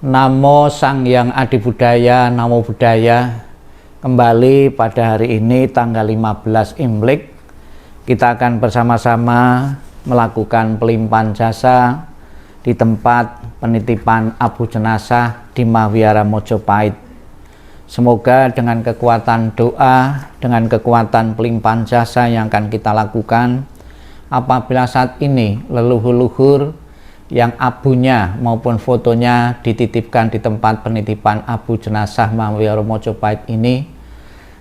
Namo Sang Hyang Adi Budaya, Namo Buddhaya. Kembali pada hari ini tanggal 15 Imlek, kita akan bersama-sama melakukan pelimpahan jasa di tempat penitipan abu jenazah di Mahwihara Mojopahit. Semoga dengan kekuatan doa, dengan kekuatan pelimpahan jasa yang akan kita lakukan, apabila saat ini leluhur-leluhur yang abunya maupun fotonya dititipkan di tempat penitipan abu jenazah Mahwihara Mojopahit ini,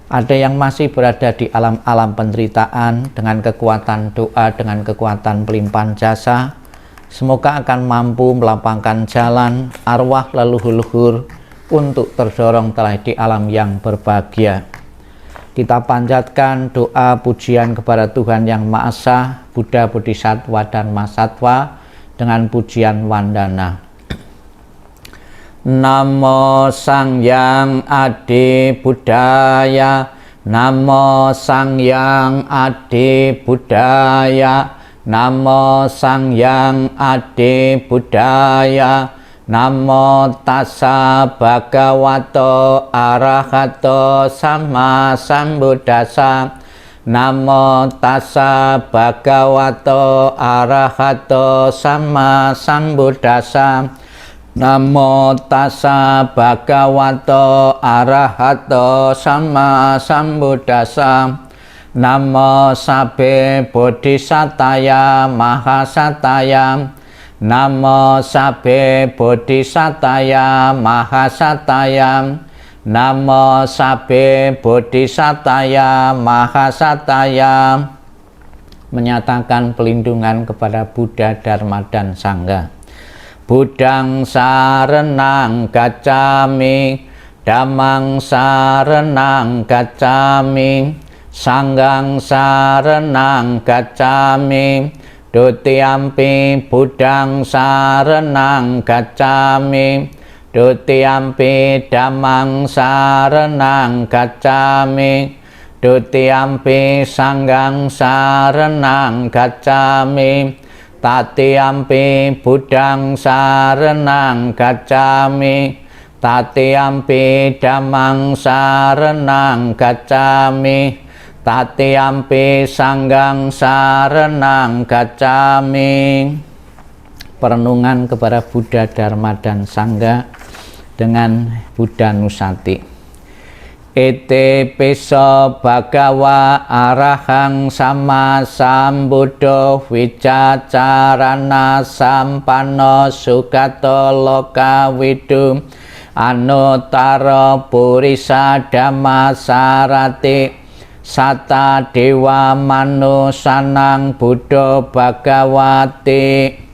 ada yang masih berada di alam-alam penderitaan, dengan kekuatan doa, dengan kekuatan pelimpahan jasa, semoga akan mampu melapangkan jalan arwah leluhur-leluhur untuk terdorong telah di alam yang berbahagia. Kita panjatkan doa pujian kepada Tuhan Yang Maha Esa, Buddha, Bodhisattva, dan Mahasatwa dengan pujian wandana. Namo Sang Hyang Adi Budaya, Namo Sang Hyang Adi Budaya, Namo Sang Hyang Adi Budaya, Namo Tassa Bhagavato Arahato Sama Sambuddhassa, Namo Tassa Bhagavato Arahato Sama Sambuddhassa, Namo Tassa Bhagavato Arahato Sama Sambuddhassa, Namo Sabbe Bodhisattaya Mahasataya, Namo Sabbe Bodhisattaya Mahasataya, Namo Sabbe Bodhisattaya Mahasataya. Menyatakan pelindungan kepada Buddha, Dharma, dan Sangha. Buddhang sarenang gacchami, Dhammang sarenang gacchami, Sanghang sarenang gacchami, Dutiyampi Buddhang sarenang gacchami, Dutiyampi Dhammang sarenang gacchami, Dutiyampi Sanghang sarenang gacchami, Tatiyampi Buddhang sarenang gacchami, Tatiyampi Dhammang sarenang gacchami, Tatiyampi Sanghang sarenang gacchami. Perenungan kepada Buddha, Dharma, dan Sangha dengan Buddha Nusati. Ete peso bhagawa arahang sama sambuddho wicacarana sampanno sugato loka widu anuttara purisa dhamma sarati sata dewa manusanang buddha bhagawati.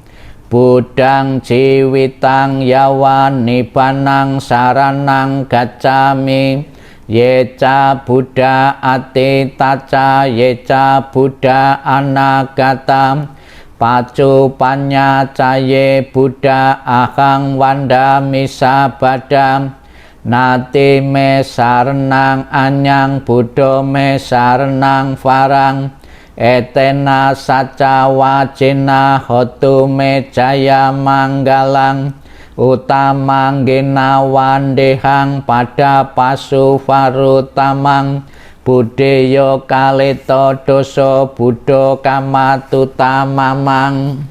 Buddhang jiwitang yawan nibanang saranang gacchami, yeca Buddha ati taca yeca Buddha anagata, pacu panya caye Buddha ahang wandami sabada, nati me sarenang anyang Buddha me sarenang farang, etena saca wacina hotu me jaya manggalang, utamang ginawandehang pada pasu varutamang, budeyo kalito doso buddho kamatutamamang.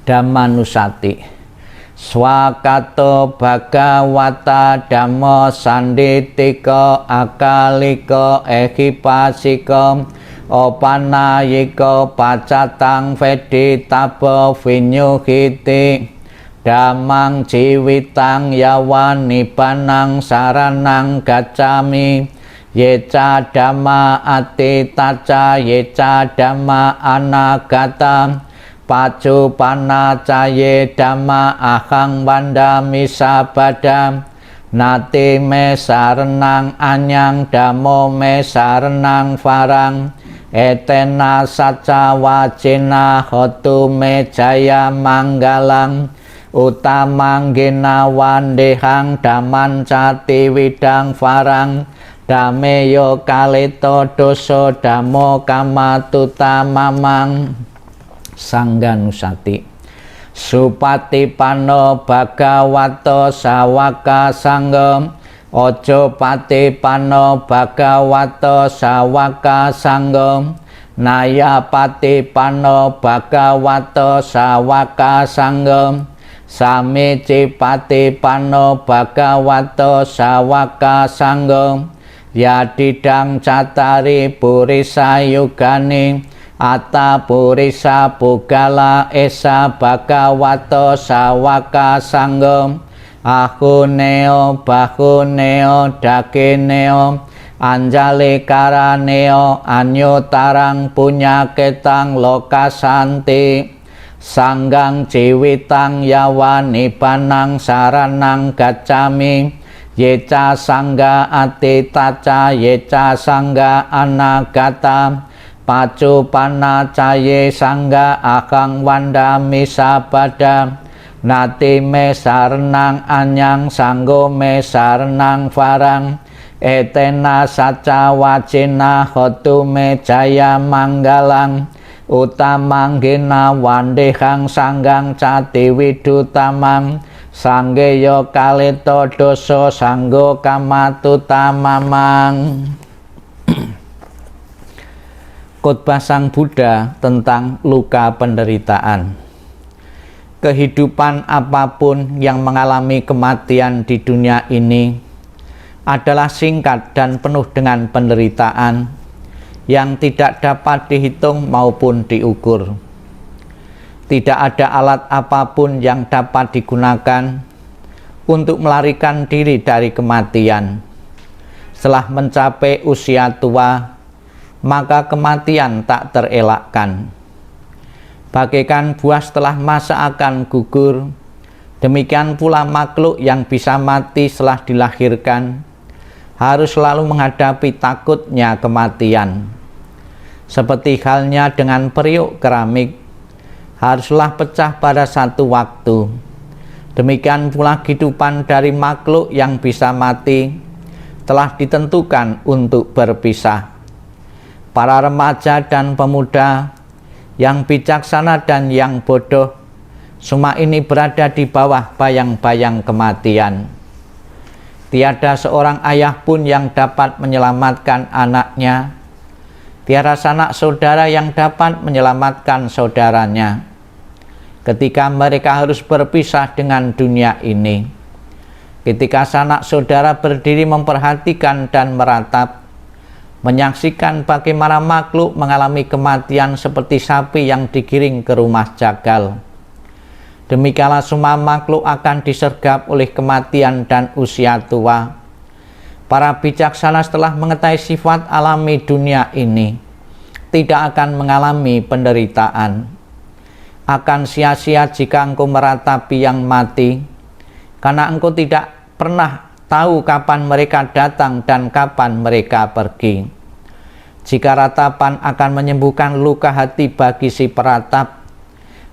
Dhammanusati. Swakato bhagawata dhammo sanditiko akaliko ehipasiko opanayiko pacatang vedi tabo vinyuhiti, dhammang jiwitang yawan nibanang saranang gacchami, yeca dhamma ati taca yeca dhamma anagata, pacu panacaye dhamma ahang wandami sabada, nati me sarenang anyang dhammo me sarenang farang, etena saca wacina hotu me jaya manggalang, utamang ginawandehang dhaman cati widang farang, dameyo kalito doso dhammo kamatutamamang. Sangganusati. Supatipano Bhagavato Sawaka Sangham. Ojo patipano Bhagavato Sawaka Sangham. Naya patipano Bhagavato Sawaka Sangham. Samici patipano Bhagavato Sawaka Sangham. Yadidang catari purisa yugani. Atta purisa pugala esa Bhagavato Sawaka Sangham. Ahuneo bahuneo dakineo anjali karaneo anyotarang punyaketang lokasanti sanggang jiwitang yawa nibanang saranang gacami yeca sangga atitaca yeca sangga anagata pacu panacaye sangga akang wandami sabada nati me sarenang anyang sanggo me sarenang farang etena saca wacina hotu me jaya manggalang utamanggina wandehang sanggang cati widutamang sanggeyo kalito doso sanggo kamatutamamang. Khotbah Sang Buddha tentang luka penderitaan. Kehidupan apapun yang mengalami kematian di dunia ini adalah singkat dan penuh dengan penderitaan yang tidak dapat dihitung maupun diukur. Tidak ada alat apapun yang dapat digunakan untuk melarikan diri dari kematian. Setelah mencapai usia tua, maka kematian tak terelakkan. Bagaikan buah setelah masa akan gugur, demikian pula makhluk yang bisa mati setelah dilahirkan harus selalu menghadapi takutnya kematian. Seperti halnya dengan periuk keramik, haruslah pecah pada satu waktu. Demikian pula kehidupan dari makhluk yang bisa mati telah ditentukan untuk berpisah. Para remaja dan pemuda yang bijaksana dan yang bodoh, semua ini berada di bawah bayang-bayang kematian. Tiada seorang ayah pun yang dapat menyelamatkan anaknya. Tiada sanak saudara yang dapat menyelamatkan saudaranya. Ketika mereka harus berpisah dengan dunia ini, ketika sanak saudara berdiri memperhatikan dan meratap, menyaksikan bagaimana makhluk mengalami kematian seperti sapi yang digiring ke rumah jagal. Demikianlah semua makhluk akan disergap oleh kematian dan usia tua. Para bijaksana setelah mengetahui sifat alami dunia ini, tidak akan mengalami penderitaan. Akan sia-sia jika engkau meratapi yang mati, karena engkau tidak pernah tahu kapan mereka datang dan kapan mereka pergi. Jika ratapan akan menyembuhkan luka hati bagi si peratap,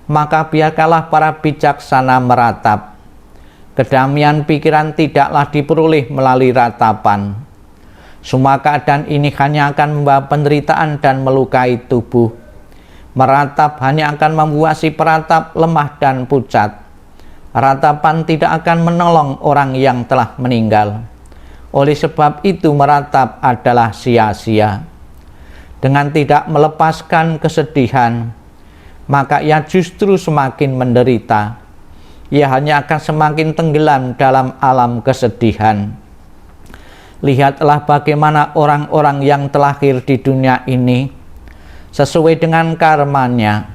maka biarkanlah para bijaksana meratap. Kedamaian pikiran tidaklah diperoleh melalui ratapan. Semua keadaan ini hanya akan membawa penderitaan dan melukai tubuh. Meratap hanya akan membuat si peratap lemah dan pucat. Ratapan tidak akan menolong orang yang telah meninggal. Oleh sebab itu meratap adalah sia-sia. Dengan tidak melepaskan kesedihan, maka ia justru semakin menderita. Ia hanya akan semakin tenggelam dalam alam kesedihan. Lihatlah bagaimana orang-orang yang terlahir di dunia ini, sesuai dengan karmanya,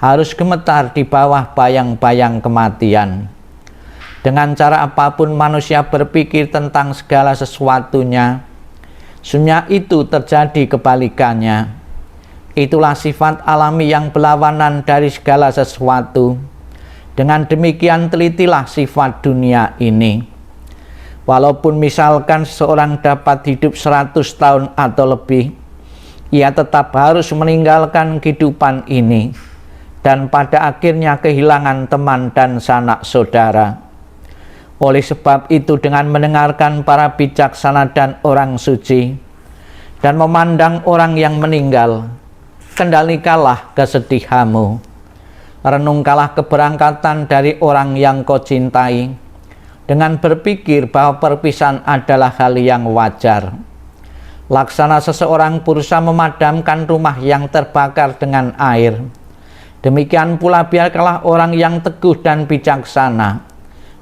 harus gemetar di bawah bayang-bayang kematian. Dengan cara apapun manusia berpikir tentang segala sesuatunya, sebenarnya itu terjadi kebalikannya. Itulah sifat alami yang berlawanan dari segala sesuatu. Dengan demikian telitilah sifat dunia ini. Walaupun misalkan seseorang dapat hidup 100 tahun atau lebih, ia tetap harus meninggalkan kehidupan ini dan pada akhirnya kehilangan teman dan sanak saudara. Oleh sebab itu, dengan mendengarkan para bijaksana dan orang suci dan memandang orang yang meninggal, kendalikanlah kesedihanmu. Renungkanlah keberangkatan dari orang yang kau cintai, dengan berpikir bahwa perpisahan adalah hal yang wajar. Laksana seseorang berusaha memadamkan rumah yang terbakar dengan air, demikian pula biarkanlah orang yang teguh dan bijaksana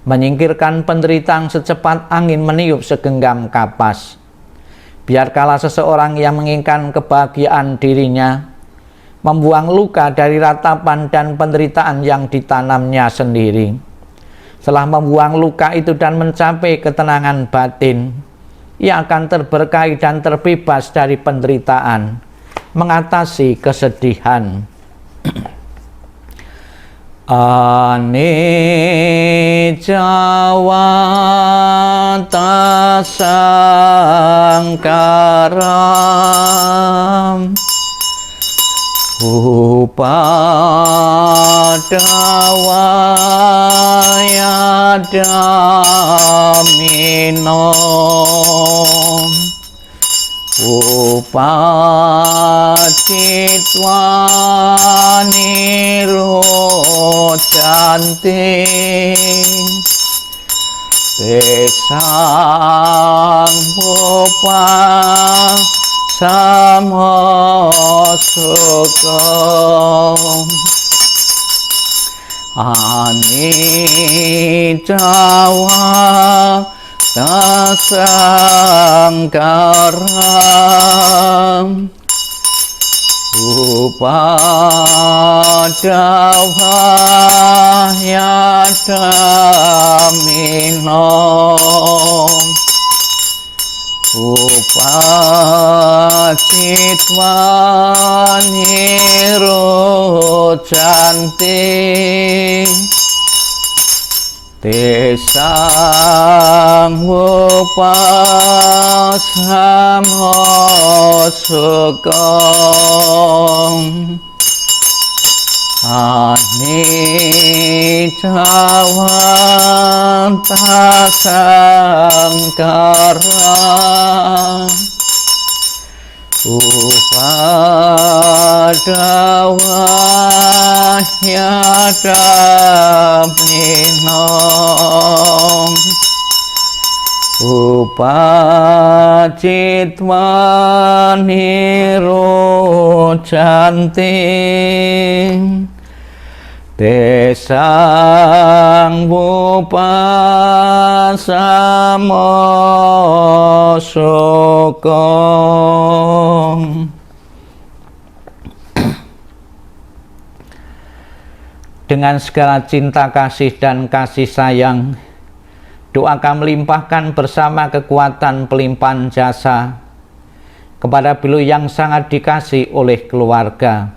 menyingkirkan penderitaan secepat angin meniup segenggam kapas. Biarkanlah seseorang yang menginginkan kebahagiaan dirinya membuang luka dari ratapan dan penderitaan yang ditanamnya sendiri. Setelah membuang luka itu dan mencapai ketenangan batin, ia akan terberkahi dan terbebas dari penderitaan, mengatasi kesedihan. Anicca sangkaram upadawaya damino upacitwa nirocanti tesang bupa samasukom aniccawa tasangkaram upadawaya damino upacitwa nirocanti tesang upasamasukom aniccawa tasangkaram upadawaya damino upacitwa nirocanti tesang bupasamasukom. Dengan segala cinta kasih dan kasih sayang, doakan melimpahkan bersama kekuatan pelimpahan jasa kepada beliau yang sangat dikasih oleh keluarga.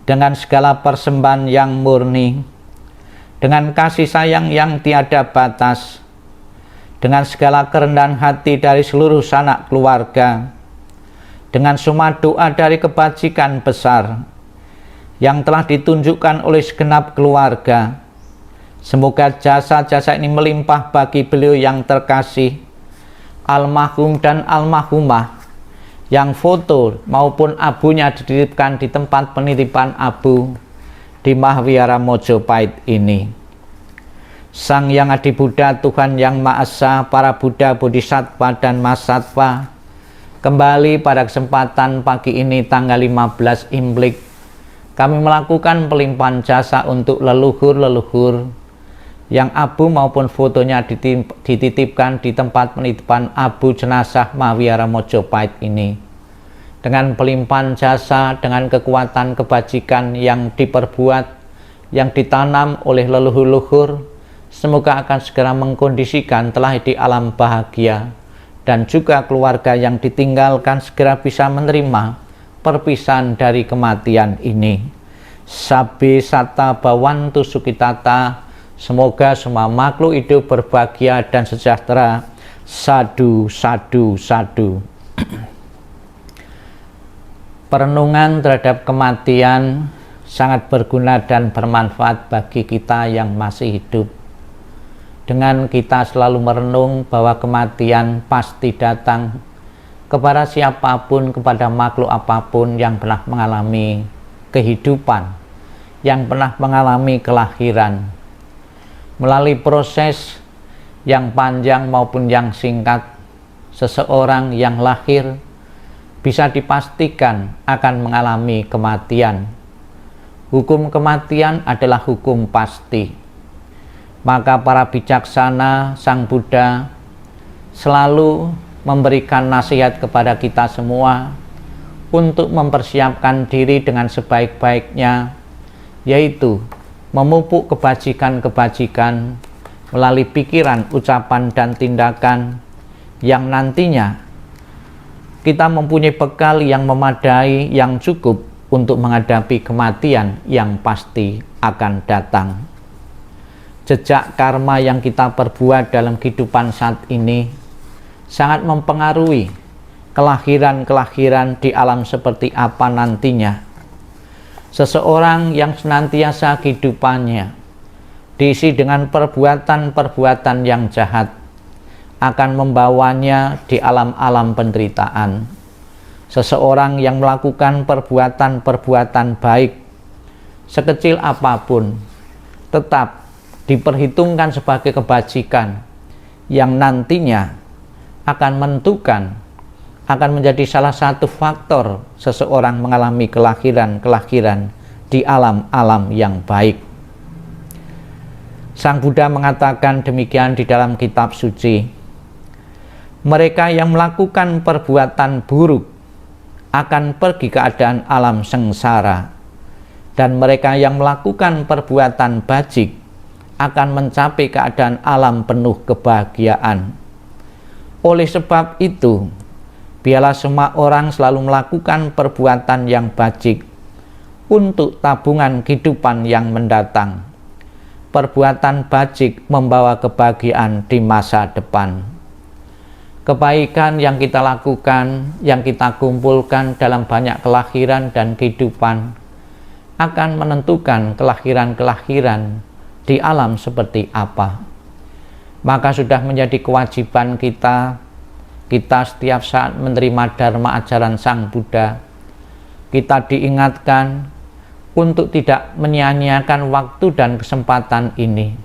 Dengan segala persembahan yang murni, dengan kasih sayang yang tiada batas, dengan segala kerendahan hati dari seluruh sanak keluarga, dengan semua doa dari kebajikan besar yang telah ditunjukkan oleh segenap keluarga, semoga jasa-jasa ini melimpah bagi beliau yang terkasih, almarhum dan almarhumah, yang foto maupun abunya dititipkan di tempat penitipan abu di Mahawihara Mojopahit ini. Sang Yang Adi Buddha, Tuhan Yang Maha Esa, para Buddha, Bodhisattva dan Mahasattva, kembali pada kesempatan pagi ini tanggal 15 Imlek, kami melakukan pelimpahan jasa untuk leluhur-leluhur yang abu maupun fotonya dititipkan di tempat penitipan abu jenazah Mahawihara Mojopahit ini. Dengan pelimpahan jasa, dengan kekuatan kebajikan yang diperbuat, yang ditanam oleh leluhur-leluhur, semoga akan segera mengkondisikan telah di alam bahagia, dan juga keluarga yang ditinggalkan segera bisa menerima perpisahan dari kematian ini. Sabbe satta bhavantu sukhitata, semoga semua makhluk hidup berbahagia dan sejahtera. Sadu, sadu, sadu. Perenungan terhadap kematian sangat berguna dan bermanfaat bagi kita yang masih hidup. Dengan kita selalu merenung bahwa kematian pasti datang kepada siapapun, kepada makhluk apapun yang pernah mengalami kehidupan, yang pernah mengalami kelahiran. Melalui proses yang panjang maupun yang singkat, seseorang yang lahir bisa dipastikan akan mengalami kematian. Hukum kematian adalah hukum pasti. Maka para bijaksana Sang Buddha selalu memberikan nasihat kepada kita semua untuk mempersiapkan diri dengan sebaik-baiknya, yaitu memupuk kebajikan-kebajikan melalui pikiran, ucapan, dan tindakan yang nantinya kita mempunyai bekal yang memadai, yang cukup untuk menghadapi kematian yang pasti akan datang. Jejak karma yang kita perbuat dalam kehidupan saat ini sangat mempengaruhi kelahiran-kelahiran di alam seperti apa nantinya. Seseorang yang senantiasa kehidupannya diisi dengan perbuatan-perbuatan yang jahat akan membawanya di alam-alam penderitaan. Seseorang yang melakukan perbuatan-perbuatan baik sekecil apapun tetap diperhitungkan sebagai kebajikan yang nantinya akan menentukan, akan menjadi salah satu faktor seseorang mengalami kelahiran-kelahiran di alam-alam yang baik. Sang Buddha mengatakan demikian di dalam kitab suci. Mereka yang melakukan perbuatan buruk akan pergi ke keadaan alam sengsara, dan mereka yang melakukan perbuatan bajik akan mencapai keadaan alam penuh kebahagiaan. Oleh sebab itu, biarlah semua orang selalu melakukan perbuatan yang bajik untuk tabungan kehidupan yang mendatang. Perbuatan bajik membawa kebahagiaan di masa depan. Kebaikan yang kita lakukan, yang kita kumpulkan dalam banyak kelahiran dan kehidupan akan menentukan kelahiran-kelahiran di alam seperti apa. Maka sudah menjadi kewajiban kita setiap saat menerima dharma ajaran Sang Buddha, kita diingatkan untuk tidak menyia-nyiakan waktu dan kesempatan ini,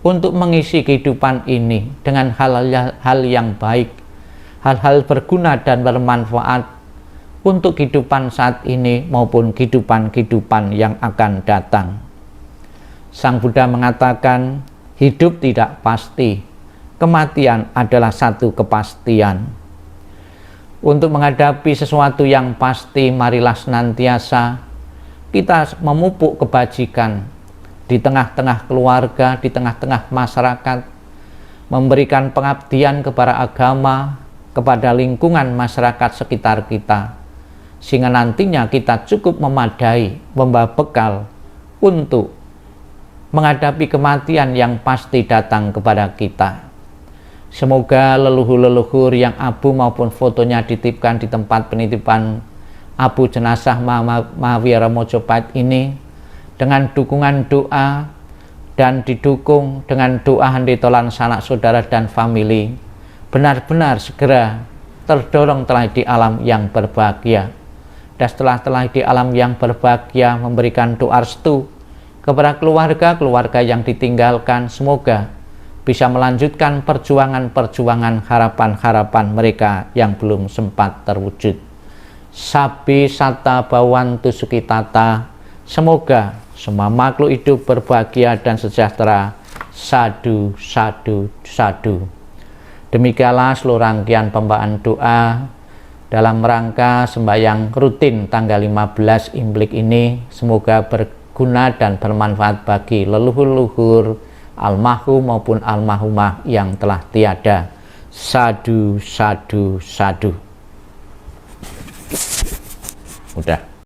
untuk mengisi kehidupan ini dengan hal-hal yang baik, hal-hal berguna dan bermanfaat untuk kehidupan saat ini maupun kehidupan-kehidupan yang akan datang. Sang Buddha mengatakan, hidup tidak pasti, kematian adalah satu kepastian. Untuk menghadapi sesuatu yang pasti, marilah senantiasa kita memupuk kebajikan di tengah-tengah keluarga, di tengah-tengah masyarakat, memberikan pengabdian kepada agama, kepada lingkungan masyarakat sekitar kita, sehingga nantinya kita cukup memadai, membawa bekal untuk menghadapi kematian yang pasti datang kepada kita. Semoga leluhur-leluhur yang abu maupun fotonya dititipkan di tempat penitipan abu jenazah Mahavira Mojopahit ini dengan dukungan doa dan didukung dengan doa handitolan sanak saudara dan famili, benar-benar segera terdorong telah di alam yang berbahagia. Dan setelah di alam yang berbahagia memberikan doa restu kepada keluarga-keluarga yang ditinggalkan, semoga bisa melanjutkan perjuangan-perjuangan, harapan-harapan mereka yang belum sempat terwujud. Sabi Sata Bhawantu Sukitata, semoga semua makhluk hidup berbahagia dan sejahtera. Sadu, sadu, sadu. Demikianlah seluruh rangkaian pembawaan doa dalam rangka sembahyang rutin tanggal 15 Imlek ini. Semoga berguna dan bermanfaat bagi leluhur-leluhur almarhum maupun almarhumah yang telah tiada. Sadu, sadu, sadu. Udah.